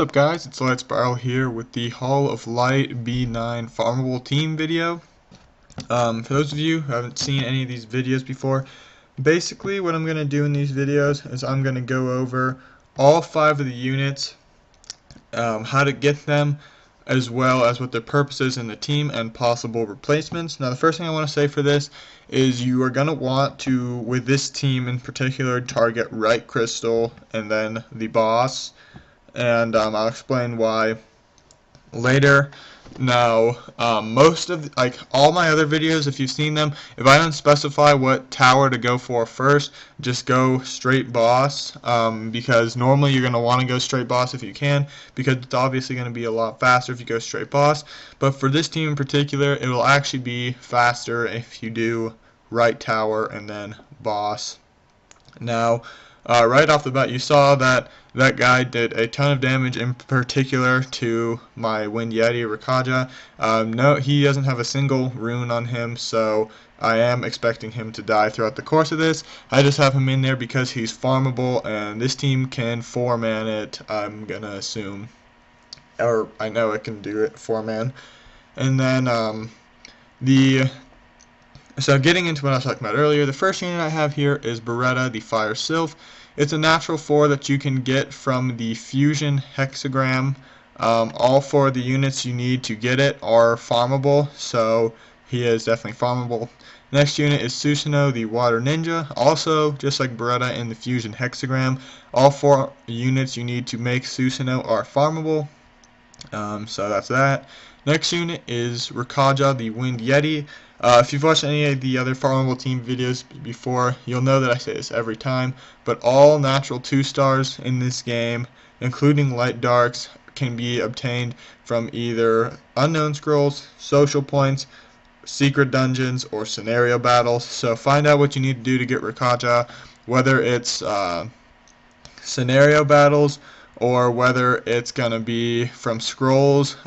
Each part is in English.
What's up guys, it's Light Spiral here with the Hall of Light B9 Farmable team video. For those of you who haven't seen any of these videos before, basically what I'm going to do in these videos is I'm going to go over all 5 of the units, how to get them, as well as what their purpose is in the team and possible replacements. Now the first thing I want to say for this is you are going to want to, with this team in particular, target Right Crystal and then the boss, and I'll explain why later. Now, most of all my other videos, if you've seen them, if I don't specify what tower to go for first, just go straight boss, because normally you're going to want to go straight boss if you can, because it's obviously going to be a lot faster if you go straight boss. But for this team in particular, it will actually be faster if you do right tower and then boss. Now, right off the bat, you saw that that guy did a ton of damage, in particular to my Wind Yeti Rakaja. No, he doesn't have a single rune on him, so I am expecting him to die throughout the course of this. I just have him in there because he's farmable, and this team can 4-man it, I'm gonna assume. Or I know it can do it 4-man. And then so getting into what I was talking about earlier, the first unit I have here is Beretta, the Fire Sylph. It's a natural 4 that you can get from the Fusion Hexagram. All 4 of the units you need to get it are farmable, so he is definitely farmable. Next unit is Susanoo, the Water Ninja. Also, just like Beretta in the Fusion Hexagram, all 4 units you need to make Susanoo are farmable. So that's that. Next unit is Rakaja, the Wind Yeti. If you've watched any of the other Farmable team videos before, you'll know that I say this every time, but all natural 2-stars in this game, including light darks, can be obtained from either unknown scrolls, social points, secret dungeons, or scenario battles. So find out what you need to do to get Rakaja, whether it's scenario battles or whether it's gonna be from scrolls.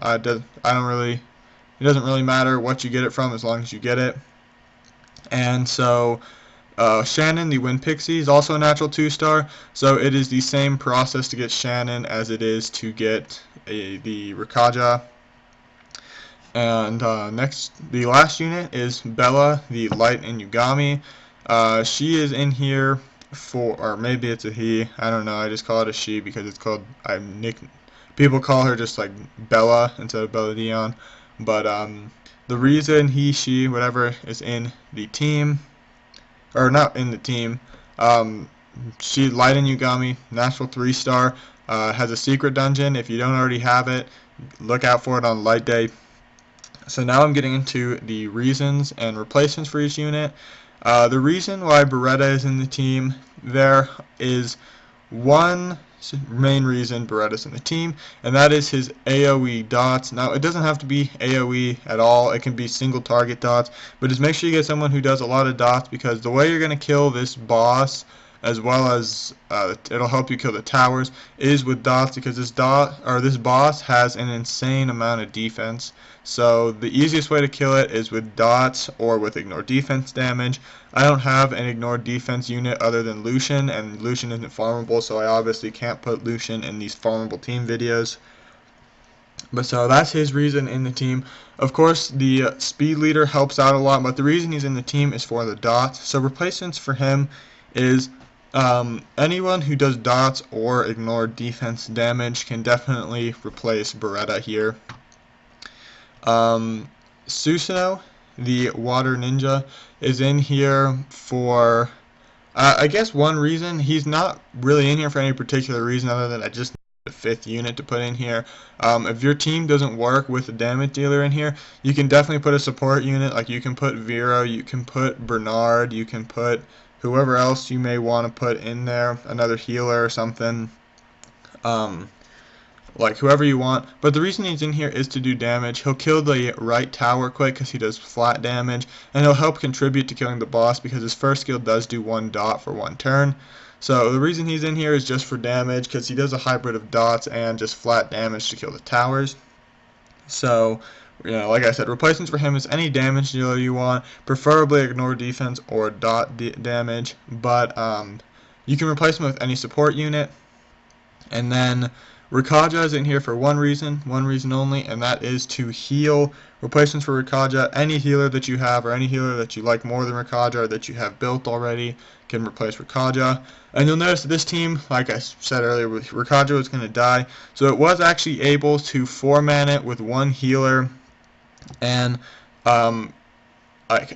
It doesn't really matter what you get it from as long as you get it. And so Shannon, the Wind Pixie, is also a natural 2-star, so it is the same process to get Shannon as it is to get the Rakaja. And the last unit is Bella, the Light Inugami. She is in here for, or maybe it's a he, I don't know, I just call it a she because it's called, people call her just like Bella instead of Bella Dion. But the reason he, she, whatever is in the team, or not in the team, she, Light Inugami, natural 3-star, has a secret dungeon. If you don't already have it, look out for it on Light Day. So now I'm getting into the reasons and replacements for each unit. The reason why Beretta is in the team, there is one main reason Beretta's in the team, and that is his AoE dots. Now, it doesn't have to be AoE at all. It can be single target dots, but just make sure you get someone who does a lot of dots, because the way you're going to kill this boss, as well as it'll help you kill the towers, is with dots, because this boss has an insane amount of defense. So the easiest way to kill it is with dots or with ignore defense damage. I don't have an ignore defense unit other than Lucian, and Lucian isn't farmable, so I obviously can't put Lucian in these farmable team videos. But so that's his reason in the team. Of course, the speed leader helps out a lot, but the reason he's in the team is for the dots. So replacements for him is anyone who does dots or ignore defense damage can definitely replace Beretta here. Susanoo, the Water Ninja, is in here for, I guess one reason. He's not really in here for any particular reason other than I just need a 5th unit to put in here. If your team doesn't work with a damage dealer in here, you can definitely put a support unit. Like you can put Vero, you can put Bernard, you can put whoever else you may want to put in there, another healer or something. Like whoever you want, but the reason he's in here is to do damage. He'll kill the right tower quick because he does flat damage, and he'll help contribute to killing the boss because his first skill does do 1 dot for 1 turn. So the reason he's in here is just for damage, because he does a hybrid of dots and just flat damage to kill the towers. So, you know, like I said, replacements for him is any damage dealer you want, preferably ignore defense or dot damage, but you can replace him with any support unit. And then Rakaja is in here for one reason only, and that is to heal. Replacements for Rakaja, any healer that you have or any healer that you like more than Rakaja or that you have built already can replace Rakaja. And you'll notice that this team, like I said earlier, Rakaja was going to die, so it was actually able to 4-man it with one healer, and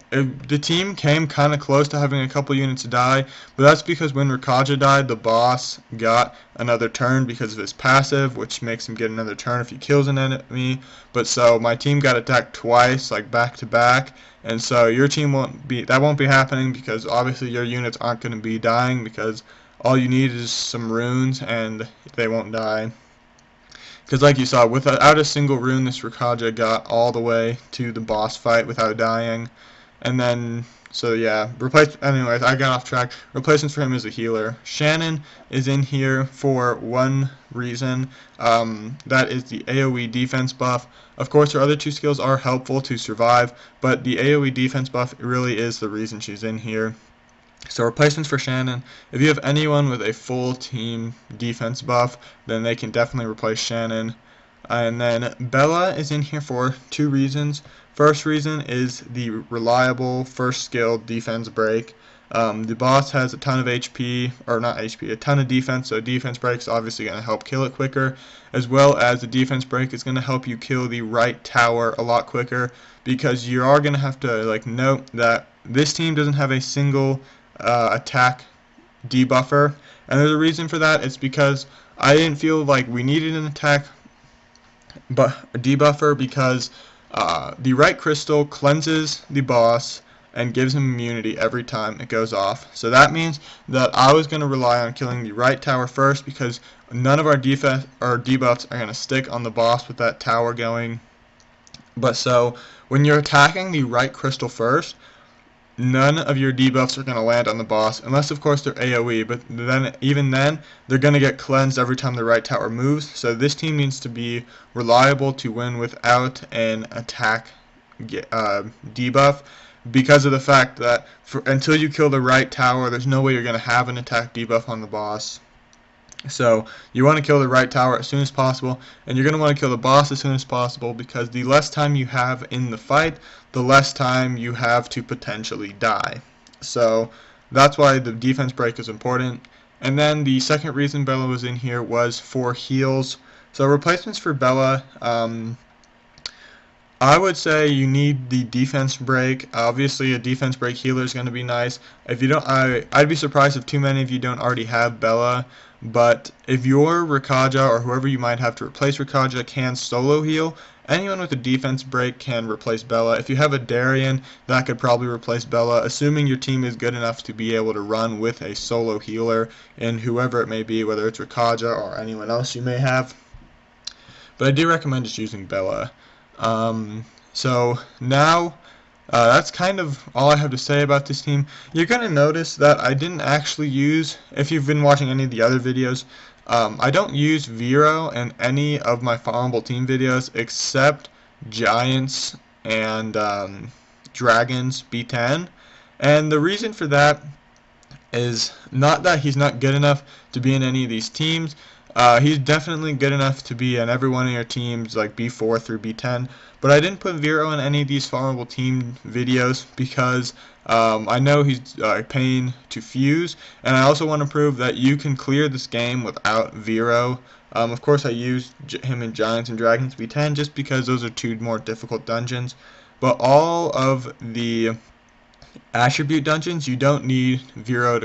the team came kind of close to having a couple units die, but that's because when Rakaja died, the boss got another turn because of his passive, which makes him get another turn if he kills an enemy. But so my team got attacked twice, like back to back, and so your team won't be happening because obviously your units aren't going to be dying because all you need is some runes and they won't die. Because like you saw, without a single rune, this Rakaja got all the way to the boss fight without dying. And then, so yeah, anyways, I got off track. Replacements for him is a healer. Shannon is in here for one reason. That is the AoE defense buff. Of course, her other two skills are helpful to survive, but the AoE defense buff really is the reason she's in here. So replacements for Shannon, if you have anyone with a full team defense buff, then they can definitely replace Shannon. And then Bella is in here for two reasons. First reason is the reliable first skill defense break. The boss has a ton of HP, or not HP, a ton of defense, so defense break is obviously going to help kill it quicker, as well as the defense break is going to help you kill the right tower a lot quicker, because you are going to have to note that this team doesn't have a single attack debuffer, and there's a reason for that. It's because I didn't feel like we needed an attack debuffer because the right crystal cleanses the boss and gives him immunity every time it goes off. So that means that I was going to rely on killing the right tower first because none of our debuffs are going to stick on the boss with that tower going. But so when you're attacking the right crystal first, none of your debuffs are going to land on the boss, unless of course they're AoE, but then even then they're going to get cleansed every time the right tower moves. So this team needs to be reliable to win without an attack debuff, because of the fact that until you kill the right tower, there's no way you're going to have an attack debuff on the boss. So you want to kill the right tower as soon as possible, and you're going to want to kill the boss as soon as possible, because the less time you have in the fight, the less time you have to potentially die. So that's why the defense break is important. And then the second reason Bella was in here was for heals. So replacements for Bella, I would say you need the defense break. Obviously, a defense break healer is going to be nice. If you don't, I'd be surprised if too many of you don't already have Bella. But if your Rakaja or whoever you might have to replace Rakaja can solo heal, anyone with a defense break can replace Bella. If you have a Darien, that could probably replace Bella, assuming your team is good enough to be able to run with a solo healer, and whoever it may be, whether it's Rakaja or anyone else you may have. But I do recommend just using Bella. So now that's kind of all I have to say about this team. You're going to notice that I didn't actually use, if you've been watching any of the other videos, I don't use Vero in any of my Farmable team videos except Giants and Dragons B10. And the reason for that is not that he's not good enough to be in any of these teams. He's definitely good enough to be in every one of your teams, like B4 through B10. But I didn't put Vero in any of these Farmable team videos because I know he's a pain to fuse, and I also want to prove that you can clear this game without Vero. Of course, I used him in Giants and Dragons B10 just because those are two more difficult dungeons. But all of the attribute dungeons, you don't need Vero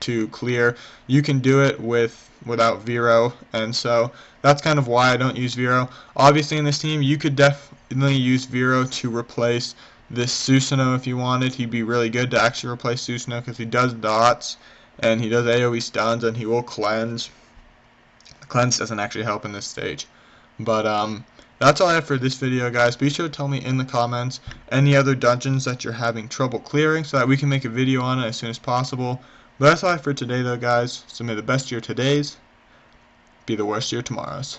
to clear. You can do it without Vero, and so that's kind of why I don't use Vero. Obviously in this team you could definitely use Vero to replace this Susanoo if you wanted. He'd be really good to actually replace Susanoo because he does dots and he does AoE stuns and he will cleanse. Cleanse doesn't actually help in this stage. But that's all I have for this video, guys. Be sure to tell me in the comments any other dungeons that you're having trouble clearing so that we can make a video on it as soon as possible. But that's all I have for today, though, guys. So may the best year today's be the worst year tomorrow's.